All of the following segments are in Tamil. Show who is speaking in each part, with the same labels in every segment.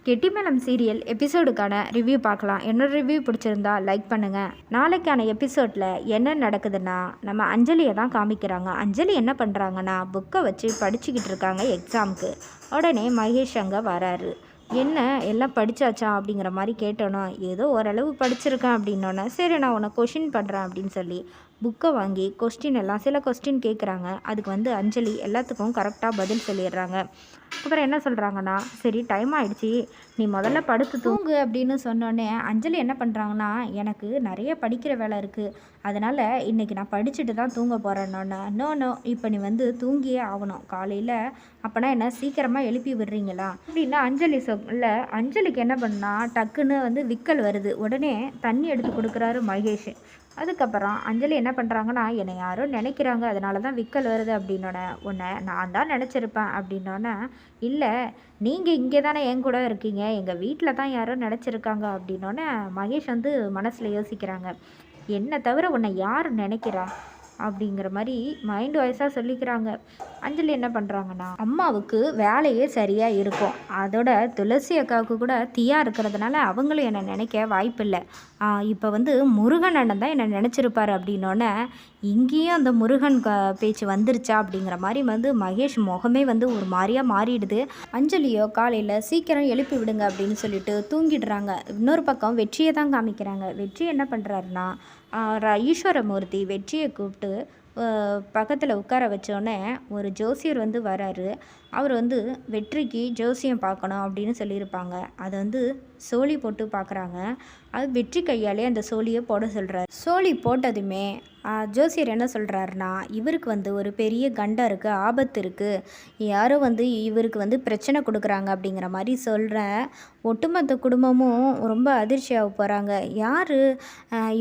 Speaker 1: கெட்டிமேளம் சீரியல் எபிசோடுக்கான ரிவ்யூ பார்க்கலாம். என்னோட ரிவ்யூ பிடிச்சிருந்தா லைக் பண்ணுங்கள். நாளைக்கான எபிசோடில் என்ன நடக்குதுன்னா, நம்ம அஞ்சலியை தான் காமிக்கிறாங்க. அஞ்சலி என்ன பண்ணுறாங்கன்னா, புக்கை வச்சு படிச்சுக்கிட்டு இருக்காங்க எக்ஸாமுக்கு. உடனே மகேஷ் அங்கே வராரு. என்ன எல்லாம் படித்தாச்சா அப்படிங்கிற மாதிரி கேட்டோன்னா, ஏதோ ஓரளவு படிச்சிருக்கேன் அப்படின்னோன்னே, சரி நான் உன்னை கொஷின் பண்ணுறேன் அப்படின்னு சொல்லி புக்கை வாங்கி சில கொஸ்டின் கேட்குறாங்க. அதுக்கு அஞ்சலி எல்லாத்துக்கும் கரெக்டாக பதில் சொல்லிடுறாங்க. அப்புறம் என்ன சொல்கிறாங்கன்னா, சரி டைம் ஆகிடுச்சி, நீ முதல்ல படுத்து தூங்கு அப்படின்னு சொன்னோடனே அஞ்சலி என்ன பண்ணுறாங்கன்னா, எனக்கு நிறைய படிக்கிற வேலை இருக்குது, அதனால் இன்றைக்கி நான் படிச்சுட்டு தான் தூங்க போகிறேன்னொன்னே, நோ இப்போ நீ தூங்கியே ஆகணும் காலையில், அப்போனா என்ன சீக்கிரமாக எழுப்பி விடுறீங்களா அப்படின்னா அஞ்சலி சொல்ல, அஞ்சலிக்கு என்ன பண்ணால் டக்குன்னு விக்கல் வருது. உடனே தண்ணி எடுத்து கொடுக்குறாரு மகேஷ். அதுக்கப்புறம் அஞ்சலி என்ன பண்ணுறாங்கன்னா, என்னை யாரோ நினைக்கிறாங்க, அதனால தான் விக்கல் வருது அப்படின்னோடனே, உன்னை நான் தான் நினச்சிருப்பேன் அப்படின்னோடனே, இல்லை நீங்கள் இங்கே தானே என் கூட இருக்கீங்க, எங்கள் வீட்டில் தான் யாரோ நினச்சிருக்காங்க அப்படின்னோடனே மகேஷ் மனசில் யோசிக்கிறாங்க, என்னை தவிர உன்னை யார் நினைக்கிறா அப்படிங்கிற மாதிரி மைண்ட் வாய்ஸாக சொல்லிக்கிறாங்க. அஞ்சலி என்ன பண்ணுறாங்கன்னா, அம்மாவுக்கு வேலையே சரியாக இருக்கும், அதோட துளசி அக்காவுக்கு கூட தீயாக இருக்கிறதுனால அவங்களும் என்னை நினைக்க வாய்ப்பில்லை. இப்போ முருகன் அண்ணன் தான் என்னை நினச்சிருப்பார் அப்படின்னோடனே, இங்கேயும் அந்த முருகன் பேச்சு வந்துருச்சா அப்படிங்கிற மாதிரி மகேஷ் முகமே ஒரு மாதிரியாக மாறிடுது. அஞ்சலியோ காலையில் சீக்கிரம் எழுப்பி விடுங்க அப்படின்னு சொல்லிட்டு தூங்கிடுறாங்க. இன்னொரு பக்கம் வெற்றியை தான் காமிக்கிறாங்க. வெற்றி என்ன பண்ணுறாருன்னா, ஈஸ்வரமூர்த்தி வெற்றியை கூப்பிட்டு பக்கத்தில் உட்கார வச்சோடனே ஒரு ஜோசியர் வராரு. அவர் வெற்றிக்கு ஜோசியம் பார்க்கணும் அப்படின்னு சொல்லியிருப்பாங்க. அதை சோழி போட்டு பார்க்குறாங்க. அது வெற்றி கையாலே அந்த சோழியை போட சொல்கிறார். சோழி போட்டதுமே ஜோசியர் என்ன சொல்கிறாருன்னா, இவருக்கு ஒரு பெரிய கண்டம் இருக்குது, ஆபத்து இருக்குது, யாரோ இவருக்கு பிரச்சனை கொடுக்குறாங்க அப்படிங்கிற மாதிரி சொல்கிறேன். ஒட்டுமொத்த குடும்பமும் ரொம்ப அதிர்ச்சியாக போகிறாங்க. யார்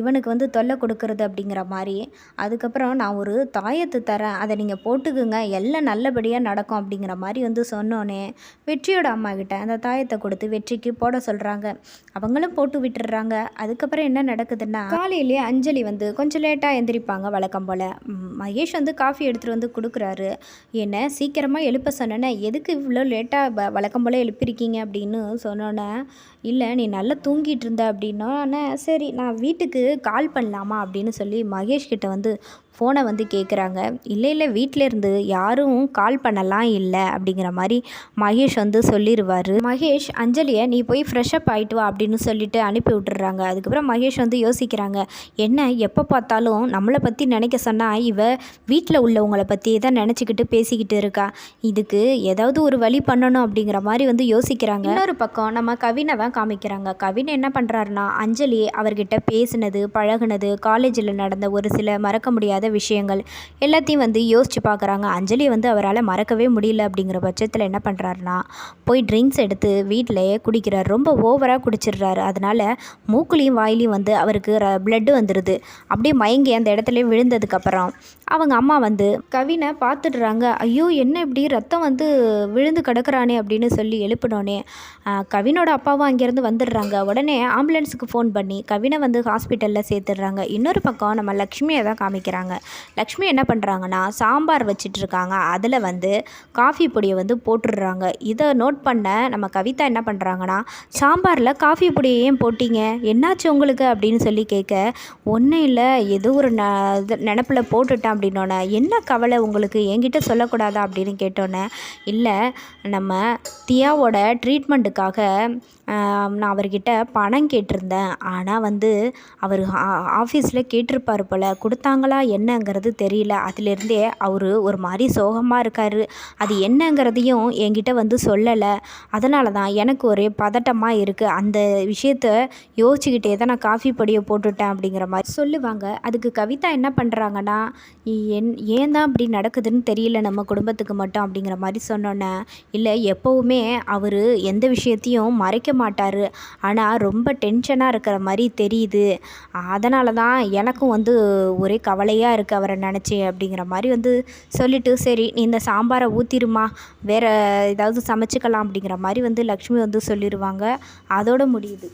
Speaker 1: இவனுக்கு தொல்லை கொடுக்கறது அப்படிங்கிற மாதிரி. அதுக்கப்புறம் நான் ஒரு தாயத்து தரேன், அதை நீங்கள் போட்டுக்குங்க, எல்லாம் நல்லபடியாக நடக்கும் அப்படிங்கிற மாதிரி சொன்னோன்னே வெற்றியோட அம்மா கிட்ட அந்த தாயத்தை கொடுத்து வெற்றிக்கு போட சொல்கிறாங்க. அவங்களும் போட்டு விட்டுடுறாங்க. அதுக்கப்புறம் என்ன நடக்குதுன்னா, காலையிலேயே அஞ்சலி கொஞ்சம் லேட்டாக எந்திரிப்பாங்க வழக்கம் போல். மகேஷ் காஃபி எடுத்துகிட்டு கொடுக்குறாரு. என்ன சீக்கிரமாக எழுப்ப சொன்னேன்னே, எதுக்கு இவ்வளோ லேட்டாக வழக்கம் போல் எழுப்பியிருக்கீங்க அப்படின்னு சொன்னோன்னே, இல்லை நீ நல்லா தூங்கிட்டு இருந்த அப்படின்னோடனே, சரி நான் வீட்டுக்கு கால் பண்ணலாமா அப்படின்னு சொல்லி மகேஷ்கிட்ட ஃபோனை கேட்குறாங்க. இல்லை வீட்டிலேருந்து யாரும் கால் பண்ணலாம் இல்லை அப்படிங்கிற மாதிரி மகேஷ் சொல்லிடுவார். மகேஷ் அஞ்சலியை நீ போய் ஃப்ரெஷ்அப் ஆகிட்டு வா அப்படின்னு சொல்லிட்டு அனுப்பி விட்டுறாங்க. அதுக்கப்புறம் மகேஷ் யோசிக்கிறாங்க, என்ன எப்போ பார்த்தாலும் நம்மளை பற்றி நினைக்க சொன்னால் இவ வீட்டில் உள்ளவங்களை பற்றி தான் நினச்சிக்கிட்டு பேசிக்கிட்டு இருக்கா, இதுக்கு ஏதாவது ஒரு வழி பண்ணணும் அப்படிங்கிற மாதிரி யோசிக்கிறாங்க. இன்னொரு பக்கம் நம்ம கவினை தான் காமிக்கிறாங்க. கவினை என்ன பண்ணுறாருன்னா, அஞ்சலி அவர்கிட்ட பேசினது பழகுனது காலேஜில் நடந்த ஒரு சில மறக்க முடியாத விஷயங்கள் எல்லாத்தையும் யோசித்து பார்க்குறாங்க. அஞ்சலி அவரால் மறக்கவே முடியல. அப்படிங்கிற பட்சத்தில் என்ன பண்ணுறாருனா, போய் ட்ரிங்க்ஸ் எடுத்து வீட்டிலையே குடிக்கிறார். ரொம்ப ஓவராக குடிச்சிடுறாரு. அதனால் மூக்குலையும் வாயிலையும் அவருக்கு பிளட்டு வந்துடுது. அப்படியே மயங்கி அந்த இடத்துல விழுந்ததுக்கப்புறம் அவங்க அம்மா கவினை பார்த்துடுறாங்க. ஐயோ என்ன இப்படி ரத்தம் விழுந்து கிடக்குறானே அப்படின்னு சொல்லி எழுப்பினோன்னே கவினோட அப்பாவும் அங்கேருந்து வந்துடுறாங்க. உடனே ஆம்புலன்ஸுக்கு ஃபோன் பண்ணி கவினை ஹாஸ்பிட்டலில் சேர்த்துடுறாங்க. இன்னொரு பக்கம் நம்ம லக்ஷ்மியை தான் காமிக்கிறாங்க. லக்ஷ்மி என்ன பண்ணுறாங்கன்னா, சாம்பார் வச்சிட்ருக்காங்க. அதில் காஃபி பொடியை போட்டுடுறாங்க. இதை நோட் பண்ண நம்ம கவிதா என்ன பண்ணுறாங்கன்னா, சாம்பாரில் காஃபி பொடியை ஏன் போட்டிங்க, என்னாச்சு உங்களுக்கு அப்படின்னு சொல்லி கேட்க, ஒன்றும் இல்லை ஏதோ ஒரு நினப்பில் போட்டுட்டேன் அப்படின்னோன்னே, என்ன கவலை உங்களுக்கு, என்கிட்ட சொல்லக்கூடாதா அப்படின்னு கேட்டோன்னே, இல்லை நம்ம தியாவோட ட்ரீட்மெண்ட்டுக்காக நான் அவர்கிட்ட பணம் கேட்டிருந்தேன், ஆனால் அவர் ஆஃபீஸில் கேட்டிருப்பார் போல், கொடுத்தாங்களா என்னங்கிறது தெரியல, அதிலேருந்தே அவர் ஒரு மாதிரி சோகமாக இருக்கார், அது என்னங்கிறதையும் என்கிட்ட சொல்லலை, அதனால தான் எனக்கு ஒரே பதட்டமாக இருக்குது, அந்த விஷயத்த யோசிச்சுக்கிட்டே தான் நான் காஃபி பொடியை போட்டுட்டேன் அப்படிங்கிற மாதிரி சொல்லுவாங்க. அதுக்கு கவிதா என்ன பண்ணுறாங்கன்னா, ஏன் தான் அப்படி நடக்குதுன்னு தெரியல நம்ம குடும்பத்துக்கு மட்டும் அப்படிங்கிற மாதிரி சொன்னோன்னே, இல்லை எப்போவுமே அவர் எந்த விஷயத்தையும் மறைக்க மாட்டார், ஆனால் ரொம்ப டென்ஷனாக இருக்கிற மாதிரி தெரியுது, அதனால தான் எனக்கும் ஒரே கவலையாக இருக்குது அவரை நினச்சி அப்படிங்கிற மாதிரி சொல்லிவிட்டு, சரி நீ இந்த சாம்பாரை ஊற்றிருமா, வேறு ஏதாவது சமைச்சிக்கலாம் அப்படிங்கிற மாதிரி லக்ஷ்மி சொல்லிடுவாங்க. அதோடு முடியுது.